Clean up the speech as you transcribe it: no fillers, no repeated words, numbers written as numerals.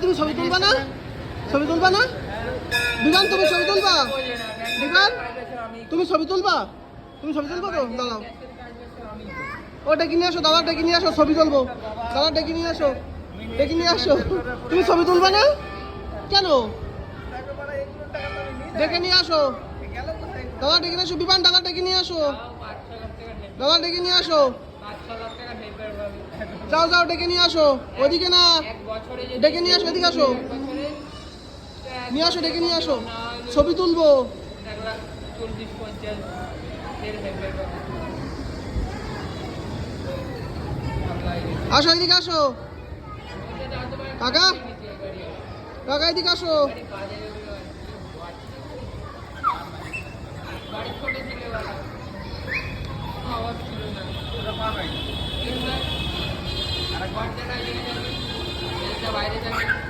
তুমি ছবি তুলবা না? ছবি তুলবা না? বিমান তুমি ছবি তুলবা? বিমান তুমি ছবি তুলবা? তুমি ছবি তুলবা তো? দাঁড়াও, ও ডেকে নিয়ে আসো, দাদা ডেকে নিয়ে আসো, ছবি তুলবো। দাদা ডেকে নিয়ে আসো, ডেকে নিয়ে আসো। তুমি ছবি তুলবা না কেন? ডেকে নিয়ে আসো, দাদা ডেকে নিয়ে আসো। বিমান দাদা ডেকে নিয়ে আসো, দাদা ডেকে নিয়ে আসো। যাও যাও, ডেকে নিয়ে আসো। ওদিকে না, ডেকে নিয়ে আসো, এদিকে আসো, নিয়ে আসো, ডেকে নিয়ে আসো, ছবি তুলবো। আসো, এদিকে আসো কাকা, কাকা এদিকে আসো। বাইরে